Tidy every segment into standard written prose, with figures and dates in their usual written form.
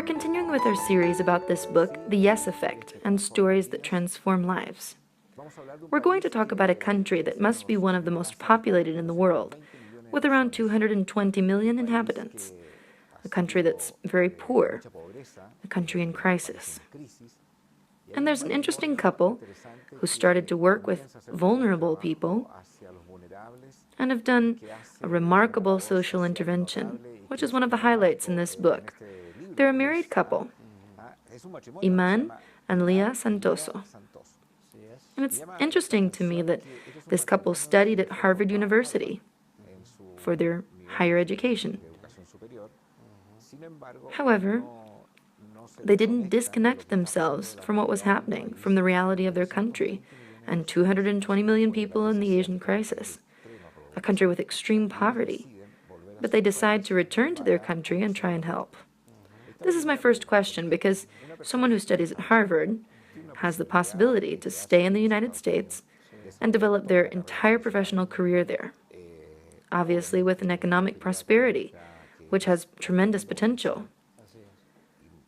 We're continuing with our series about this book, The Yes Effect, and Stories that Transform Lives. We're going to talk about a country that must be one of the most populated in the world, with around 220 million inhabitants. A country that's very poor, a country in crisis. And there's an interesting couple who started to work with vulnerable people and have done a remarkable social intervention, which is one of the highlights in this book. They're a married couple, Iman and Leah Santoso. And it's interesting to me that this couple studied at Harvard University for their higher education. However, they didn't disconnect themselves from what was happening, from the reality of their country, and 220 million people in the Asian crisis, a country with extreme poverty. But they decide to return to their country and try and help. This is my first question, because someone who studies at Harvard has the possibility to stay in the United States and develop their entire professional career there, obviously with an economic prosperity, which has tremendous potential.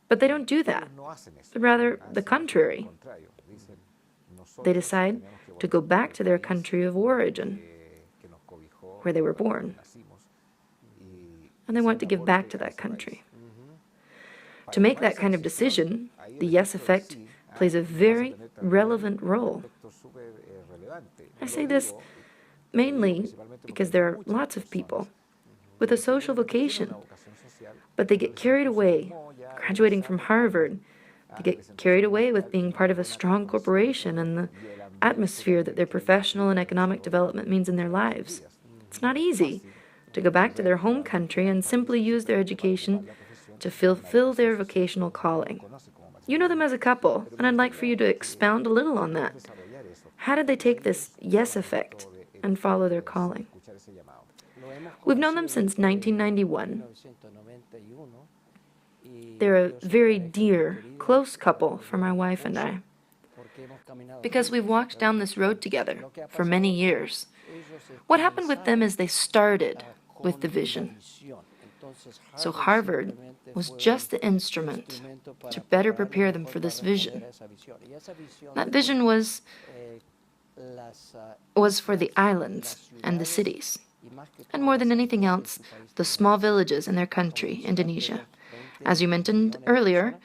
But they don't do that, but rather the contrary. They decide to go back to their country of origin, where they were born, and they want to give back to that country. To make that kind of decision, the yes effect plays a very relevant role. I say this mainly because there are lots of people with a social vocation, but they get carried away, graduating from Harvard. They get carried away with being part of a strong corporation and the atmosphere that their professional and economic development means in their lives. It's not easy to go back to their home country and simply use their education to fulfill their vocational calling. You know them as a couple, and I'd like for you to expound a little on that. How did they take this yes effect and follow their calling? We've known them since 1991. They're a very dear, close couple for my wife and I, because we've walked down this road together for many years. What happened with them is they started with the vision. So Harvard was just the instrument to better prepare them for this vision. That vision was for the islands and the cities, and more than anything else, the small villages in their country, Indonesia. As you mentioned earlier,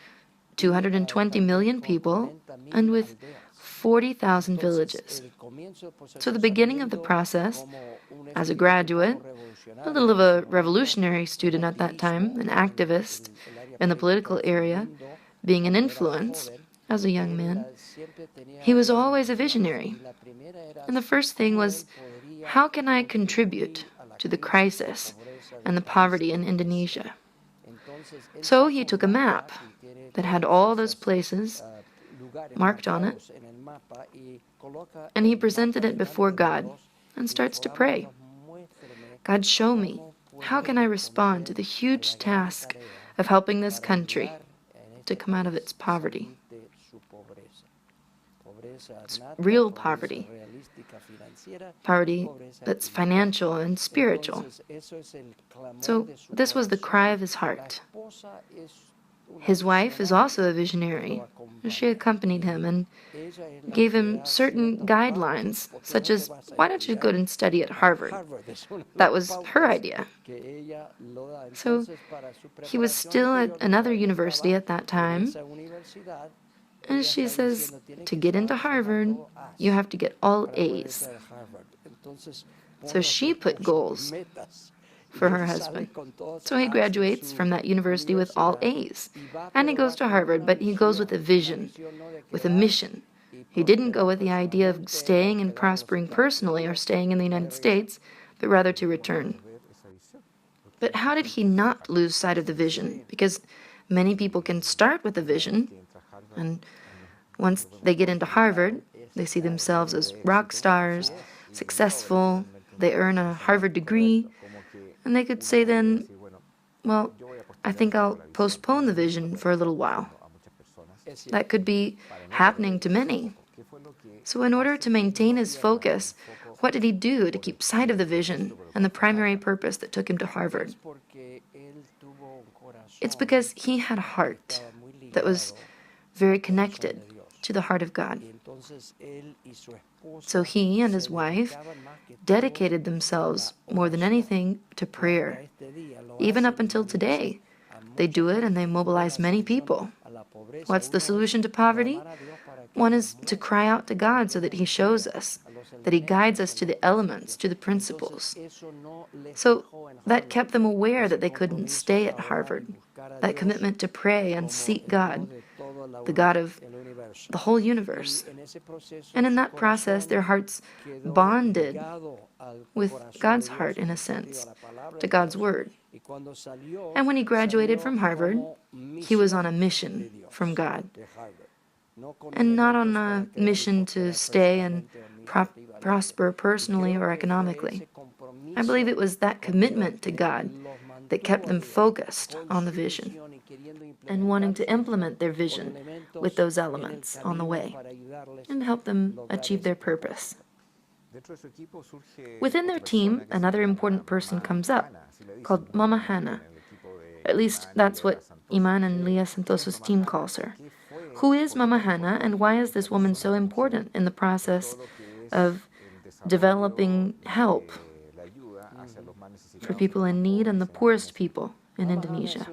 220 million people, and with 40,000 villages. So the beginning of the process, as a graduate, a little of a revolutionary student at that time, an activist in the political area, being an influence as a young man, he was always a visionary. And the first thing was, how can I contribute to the crisis and the poverty in Indonesia? So he took a map that had all those places marked on it, and he presented it before God and starts to pray. God, show me, how can I respond to the huge task of helping this country to come out of its poverty? It's real poverty. Poverty that's financial and spiritual. So this was the cry of his heart. His wife is also a visionary. She accompanied him and gave him certain guidelines, such as, why don't you go and study at Harvard? That was her idea. So he was still at another university at that time, and she says, to get into Harvard, you have to get all A's. So she put goals for her husband. So he graduates from that university with all A's. And he goes to Harvard, but he goes with a vision, with a mission. He didn't go with the idea of staying and prospering personally or staying in the United States, but rather to return. But how did he not lose sight of the vision? Because many people can start with a vision, and once they get into Harvard, they see themselves as rock stars, successful, they earn a Harvard degree, and they could say then, well, I think I'll postpone the vision for a little while. That could be happening to many. So in order to maintain his focus, what did he do to keep sight of the vision and the primary purpose that took him to Harvard? It's because he had a heart that was very connected to the heart of God. So he and his wife dedicated themselves more than anything to prayer. Even up until today, they do it and they mobilize many people. What's the solution to poverty? One is to cry out to God so that He shows us, that He guides us to the elements, to the principles. So that kept them aware that they couldn't stay at Harvard. That commitment to pray and seek God, the God of the whole universe. And in that process, their hearts bonded with God's heart, in a sense, to God's Word. And when he graduated from Harvard, he was on a mission from God, and not on a mission to stay and prosper personally or economically. I believe it was that commitment to God that kept them focused on the vision and wanting to implement their vision with those elements on the way and help them achieve their purpose. Within their team, another important person comes up, called Mama Hannah. At least that's what Iman and Leah Santos' team calls her. Who is Mama Hannah, and why is this woman so important in the process of developing help for people in need and the poorest people in Indonesia?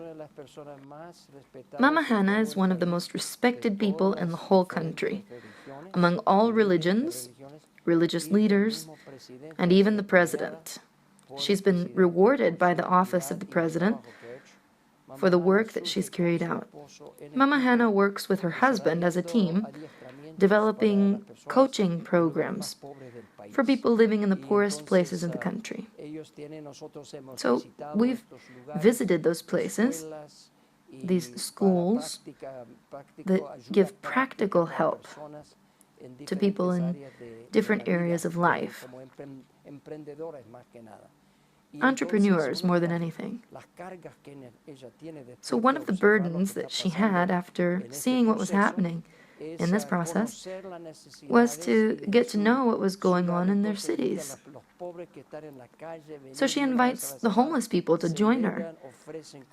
Mama Hannah is one of the most respected people in the whole country, among all religions, religious leaders, and even the president. She's been rewarded by the office of the president for the work that she's carried out. Mama Hannah works with her husband as a team, developing coaching programs for people living in the poorest places in the country. So we've visited those places, these schools that give practical help to people in different areas of life. Entrepreneurs more than anything. So one of the burdens that she had after seeing what was happening in this process was to get to know what was going on in their cities. So she invites the homeless people to join her,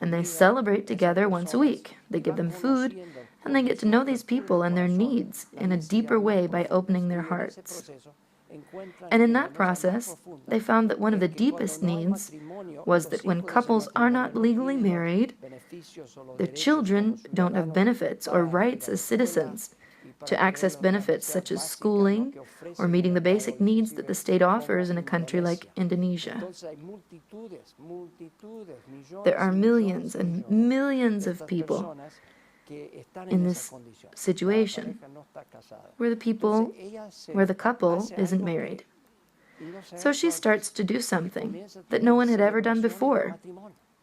and they celebrate together once a week. They give them food, and they get to know these people and their needs in a deeper way by opening their hearts. And in that process, they found that one of the deepest needs was that when couples are not legally married, their children don't have benefits or rights as citizens to access benefits such as schooling or meeting the basic needs that the state offers in a country like Indonesia. There are millions and millions of people in this situation where the couple isn't married. So she starts to do something that no one had ever done before.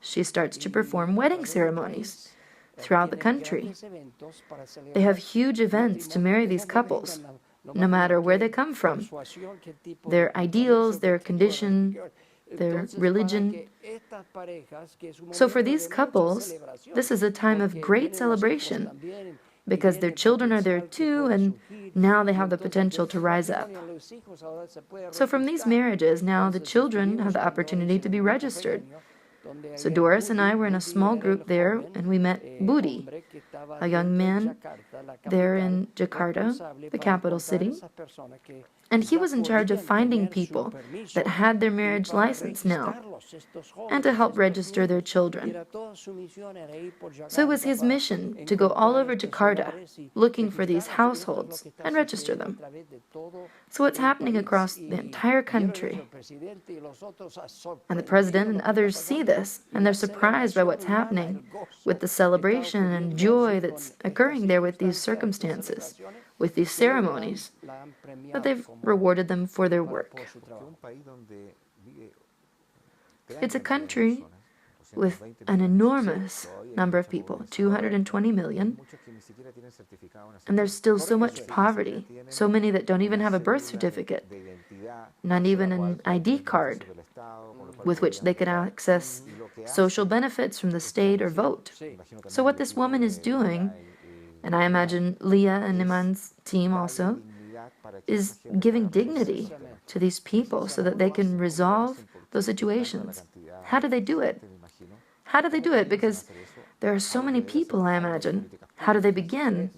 She starts to perform wedding ceremonies throughout the country. They have huge events to marry these couples, no matter where they come from, their ideals, their condition, their religion. So for these couples, this is a time of great celebration because their children are there too, and now they have the potential to rise up. So from these marriages, now the children have the opportunity to be registered. So Doris and I were in a small group there, and we met Budi, a young man there in Jakarta, the capital city. And he was in charge of finding people that had their marriage license now and to help register their children. So it was his mission to go all over Jakarta looking for these households and register them. So what's happening across the entire country? And the president and others see this, and they're surprised by what's happening with the celebration and joy that's occurring there with these circumstances, with these ceremonies, that they've rewarded them for their work. It's a country with an enormous number of people, 220 million, and there's still so much poverty, so many that don't even have a birth certificate, not even an ID card with which they can access social benefits from the state or vote. So what this woman is doing, and I imagine Leah and Iman's team also, is giving dignity to these people so that they can resolve those situations. How do they do it? How do they do it? Because There are so many people, I imagine. How do they begin?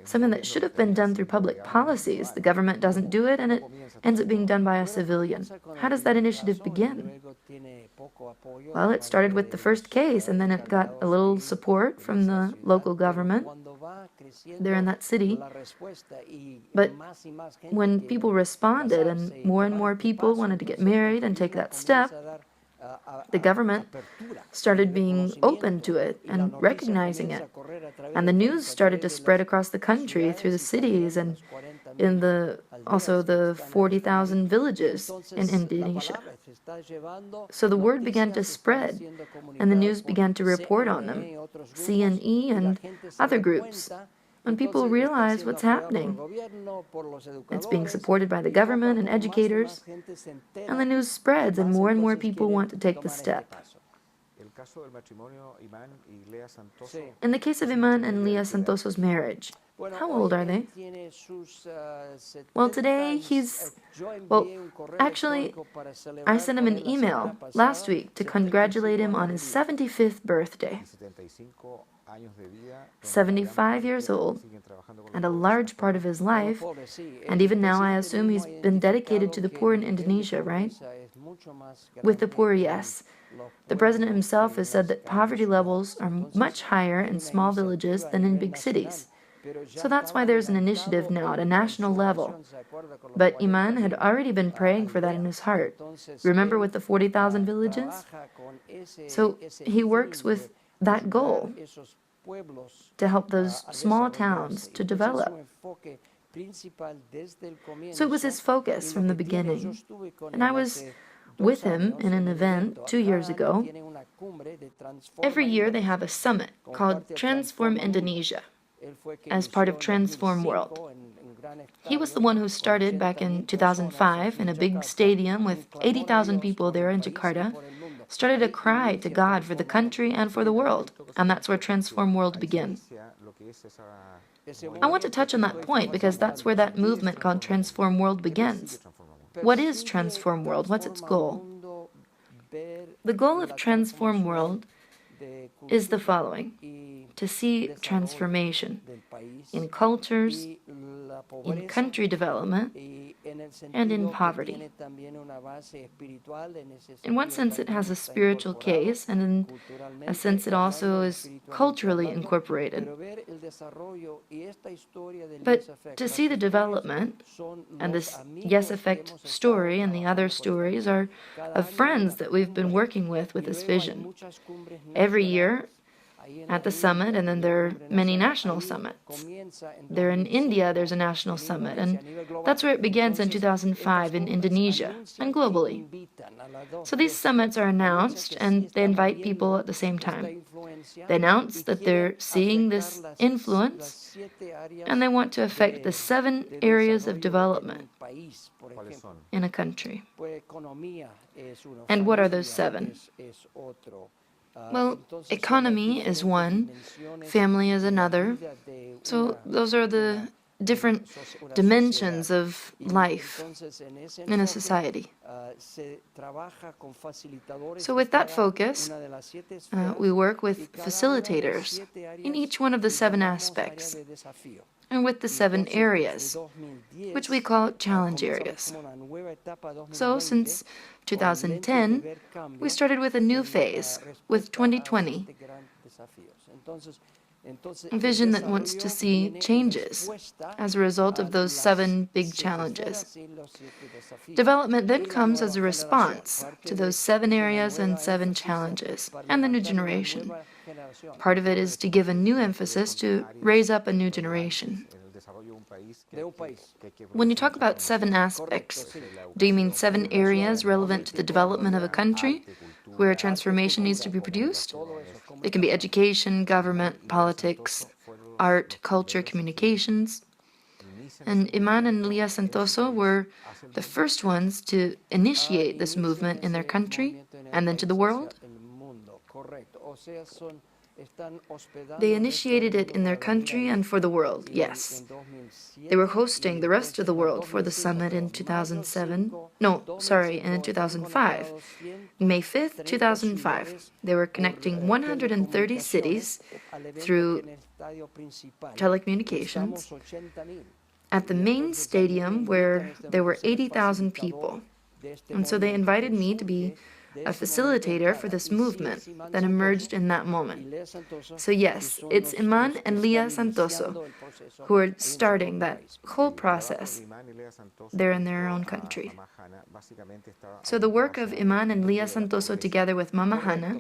Something that should have been done through public policies. The government doesn't do it, and it ends up being done by a civilian. How does that initiative begin? Well, it started with the first case, and then it got a little support from the local government there in that city. But when people responded and more people wanted to get married and take that step, the government started being open to it and recognizing it. And the news started to spread across the country through the cities and in also the 40,000 villages in Indonesia. So the word began to spread, and the news began to report on them, CNE and other groups. When people realize what's happening, it's being supported by the government and educators, and the news spreads, and more people want to take the step. In the case of Iman and Leah Santoso's marriage, how old are they? Well, today actually, I sent him an email last week to congratulate him on his 75th birthday. 75 years old, and a large part of his life, and even now I assume he's been dedicated to the poor in Indonesia, right? With the poor, yes. The president himself has said that poverty levels are much higher in small villages than in big cities. So that's why there's an initiative now at a national level. But Iman had already been praying for that in his heart. Remember with the 40,000 villages? So he works with that goal to help those small towns to develop. So it was his focus from the beginning. And I was with him in an event 2 years ago. Every year they have a summit called Transform Indonesia as part of Transform World. He was the one who started back in 2005 in a big stadium with 80,000 people there in Jakarta, started a cry to God for the country and for the world, and that's where Transform World began. I want to touch on that point because that's where that movement called Transform World begins. What is Transform World? What's its goal? The goal of Transform World is the following: to see transformation in cultures, in country development, and in poverty. In one sense, it has a spiritual case, and in a sense, it also is culturally incorporated. But to see the development, and this Yes Effect story and the other stories are of friends that we've been working with this vision. Every year, at the summit, and then there are many national summits. There in India, there's a national summit, and that's where it begins in 2005 in Indonesia and globally. So these summits are announced, and they invite people at the same time. They announce that they're seeing this influence, and they want to affect the 7 areas of development in a country. And what are those 7? Well, economy is one, family is another. So those are the different dimensions of life in a society. So with that focus, we work with facilitators in each one of the 7 aspects, and with the 7 areas, which we call challenge areas. So since 2010, we started with a new phase, with 2020, a vision that wants to see changes as a result of those 7 big challenges. Development then comes as a response to those 7 areas and 7 challenges, and the new generation. Part of it is to give a new emphasis to raise up a new generation. When you talk about 7 aspects, do you mean 7 areas relevant to the development of a country where a transformation needs to be produced? It can be education, government, politics, art, culture, communications. And Iman and Leah Santoso were the first ones to initiate this movement in their country and then to the world. They initiated it in their country and for the world, yes. They were hosting the rest of the world for the summit in 2007. No, sorry, in 2005. May 5th, 2005. They were connecting 130 cities through telecommunications at the main stadium where there were 80,000 people. And so they invited me to be a facilitator for this movement that emerged in that moment. So yes, it's Iman and Lia Santoso who are starting that whole process. They're in their own country. So the work of Iman and Lia Santoso together with Mama Hana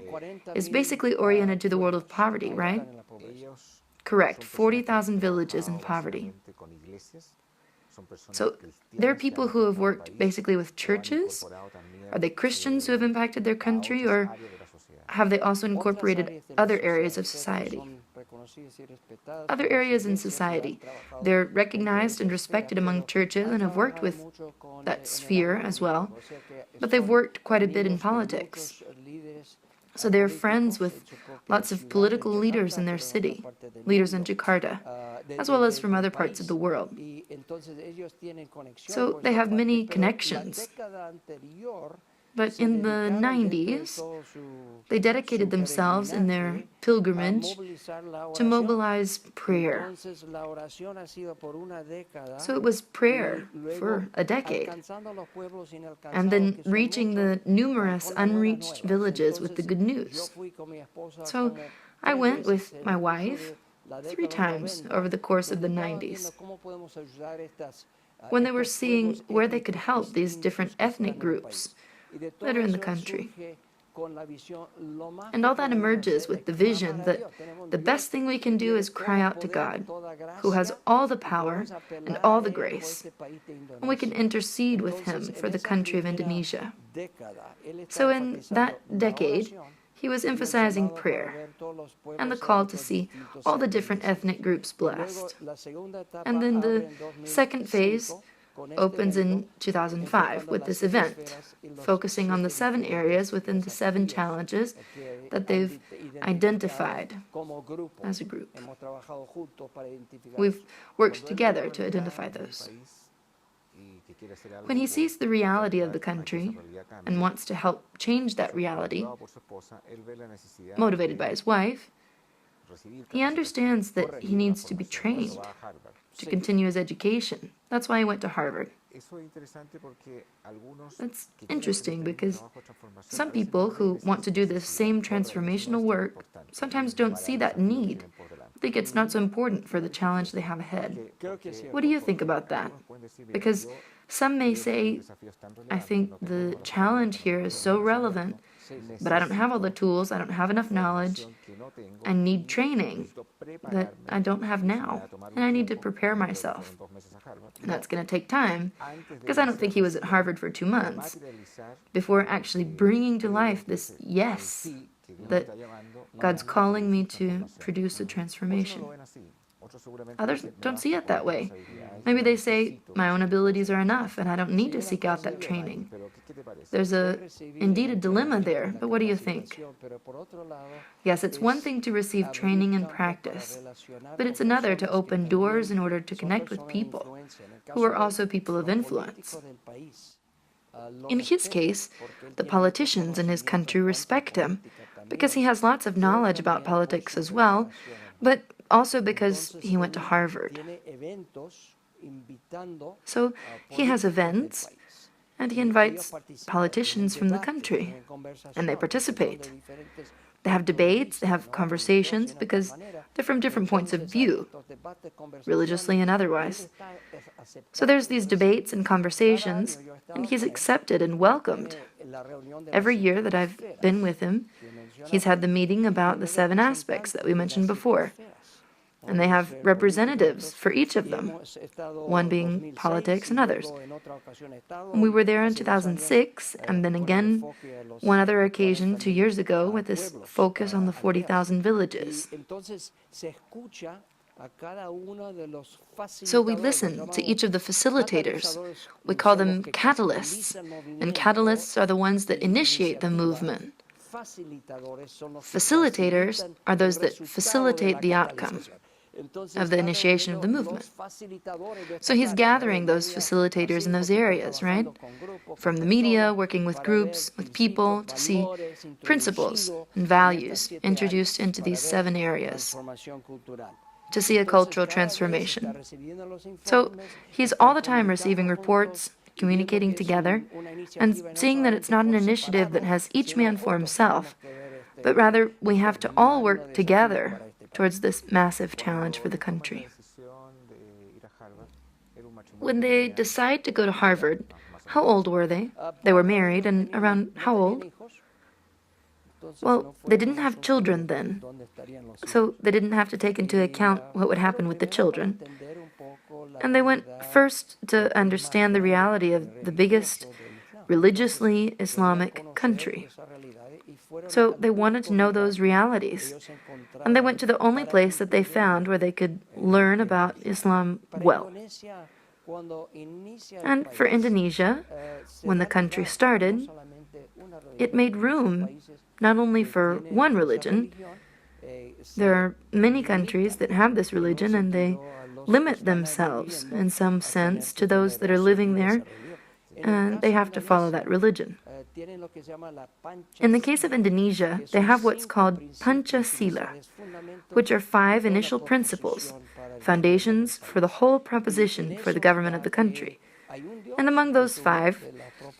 is basically oriented to the world of poverty, right? Correct, 40,000 villages in poverty. So there are people who have worked basically with churches. Are they Christians who have impacted their country, or have they also incorporated other areas of society? Other areas in society. They're recognized and respected among churches and have worked with that sphere as well, but they've worked quite a bit in politics. So they're friends with lots of political leaders in their city, leaders in Jakarta, as well as from other parts of the world. So they have many connections. But in the 90s, they dedicated themselves in their pilgrimage to mobilize prayer. So it was prayer for a decade, and then reaching the numerous unreached villages with the good news. So I went with my wife 3 times over the course of the 90s, when they were seeing where they could help these different ethnic groups that are in the country. And all that emerges with the vision that the best thing we can do is cry out to God, who has all the power and all the grace, and we can intercede with Him for the country of Indonesia. So in that decade, he was emphasizing prayer and the call to see all the different ethnic groups blessed. And then the second phase opens in 2005 with this event, focusing on the 7 areas within the 7 challenges that they've identified as a group. We've worked together to identify those. When he sees the reality of the country and wants to help change that reality, motivated by his wife, he understands that he needs to be trained to continue his education. That's why he went to Harvard. That's interesting because some people who want to do the same transformational work sometimes don't see that need. Think it's not so important for the challenge they have ahead. What do you think about that? Because some may say, I think the challenge here is so relevant, but I don't have all the tools, I don't have enough knowledge, I need training that I don't have now, and I need to prepare myself. And that's going to take time, because I don't think he was at Harvard for 2 months before actually bringing to life this yes, that God's calling me to produce a transformation. Others don't see it that way. Maybe they say, my own abilities are enough and I don't need to seek out that training. There's indeed a dilemma there, but what do you think? Yes, it's one thing to receive training and practice, but it's another to open doors in order to connect with people who are also people of influence. In his case, the politicians in his country respect him because he has lots of knowledge about politics as well, but also because he went to Harvard. So he has events, and he invites politicians from the country, and they participate. They have debates, they have conversations, because they're from different points of view, religiously and otherwise. So there's these debates and conversations, and he's accepted and welcomed. Every year that I've been with him, he's had the meeting about the 7 aspects that we mentioned before. And they have representatives for each of them, one being politics and others. And we were there in 2006, and then again, one other occasion 2 years ago with this focus on the 40,000 villages. So we listen to each of the facilitators. We call them catalysts, and catalysts are the ones that initiate the movement. Facilitators are those that facilitate the outcome of the initiation of the movement. So he's gathering those facilitators in those areas, right? From the media, working with groups, with people, to see principles and values introduced into these 7 areas, to see a cultural transformation. So he's all the time receiving reports, communicating together, and seeing that it's not an initiative that has each man for himself, but rather we have to all work together towards this massive challenge for the country. When they decide to go to Harvard, how old were they? They were married, and around how old? Well, they didn't have children then, so they didn't have to take into account what would happen with the children. And they went first to understand the reality of the biggest religiously Islamic country. So they wanted to know those realities. And they went to the only place that they found where they could learn about Islam well. And for Indonesia, when the country started, it made room not only for one religion. There are many countries that have this religion, and they limit themselves in some sense to those that are living there, and they have to follow that religion. In the case of Indonesia, they have what's called Pancasila, which are 5 initial principles, foundations for the whole proposition for the government of the country. And among those 5,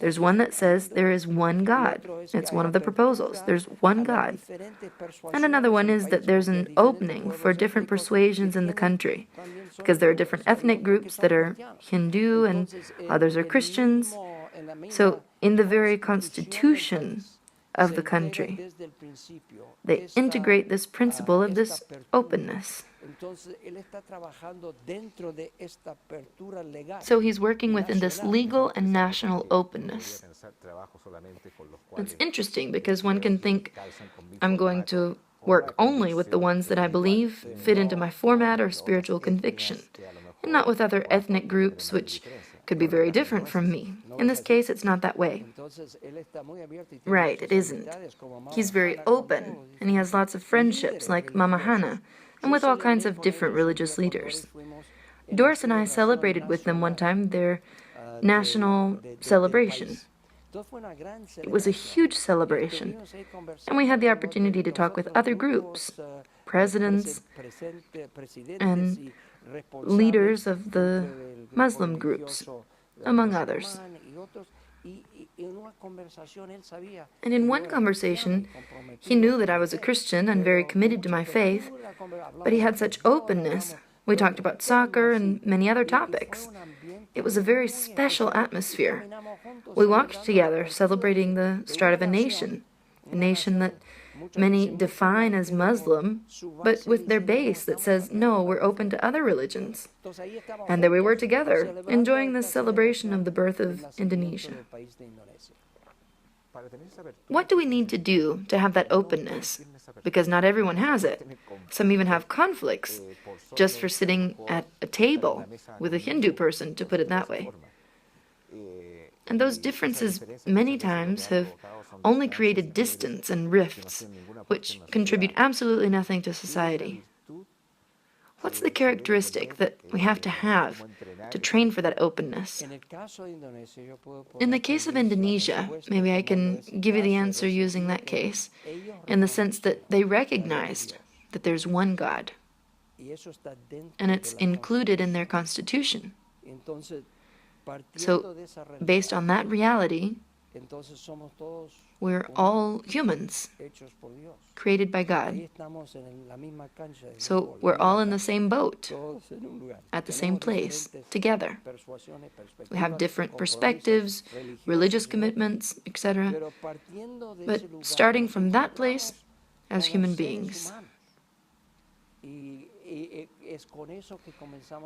there's one that says there is one God. It's one of the proposals. There's one God. And another one is that there's an opening for different persuasions in the country, because there are different ethnic groups that are Hindu and others are Christians. So in the very constitution of the country, they integrate this principle of this openness. So he's working within this legal and national openness. It's interesting because one can think, I'm going to work only with the ones that I believe fit into my format or spiritual conviction, and not with other ethnic groups which could be very different from me. In this case, it's not that way. Right, it isn't. He's very open, and he has lots of friendships, like Mama Hannah, and with all kinds of different religious leaders. Doris and I celebrated with them one time their national celebration. It was a huge celebration, and we had the opportunity to talk with other groups, presidents, and leaders of the Muslim groups, among others. And in one conversation, he knew that I was a Christian and very committed to my faith, but he had such openness. We talked about soccer and many other topics. It was a very special atmosphere. We walked together, celebrating the start of a nation that many define as Muslim, but with their base that says, no, we're open to other religions. And there we were together, enjoying this celebration of the birth of Indonesia. What do we need to do to have that openness? Because not everyone has it. Some even have conflicts, just for sitting at a table with a Hindu person, to put it that way. And those differences many times have only created distance and rifts, which contribute absolutely nothing to society. What's the characteristic that we have to train for that openness? In the case of Indonesia, maybe I can give you the answer using that case, in the sense that they recognized that there's one God, and it's included in their constitution. So, based on that reality, we're all humans, created by God. So we're all in the same boat, at the same place, together. We have different perspectives, religious commitments, etc. But starting from that place, as human beings.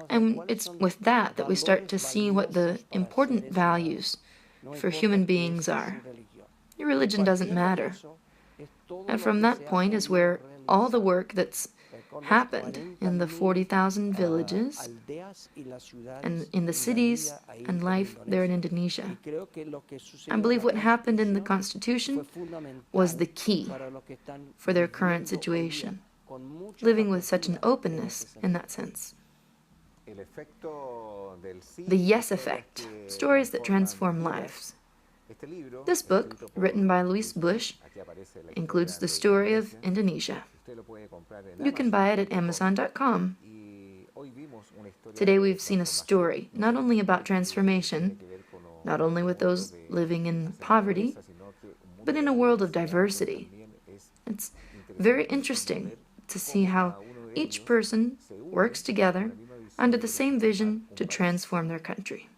And it's with that we start to see what the important values for human beings are. Your religion doesn't matter. And from that point is where all the work that's happened in the 40,000 villages and in the cities and life there in Indonesia. I believe what happened in the Constitution was the key for their current situation, living with such an openness in that sense. The Yes Effect, stories that transform lives. This book, written by Luis Bush, includes the story of Indonesia. You can buy it at Amazon.com. Today we've seen a story, not only about transformation, not only with those living in poverty, but in a world of diversity. It's very interesting to see how each person works together under the same vision to transform their country.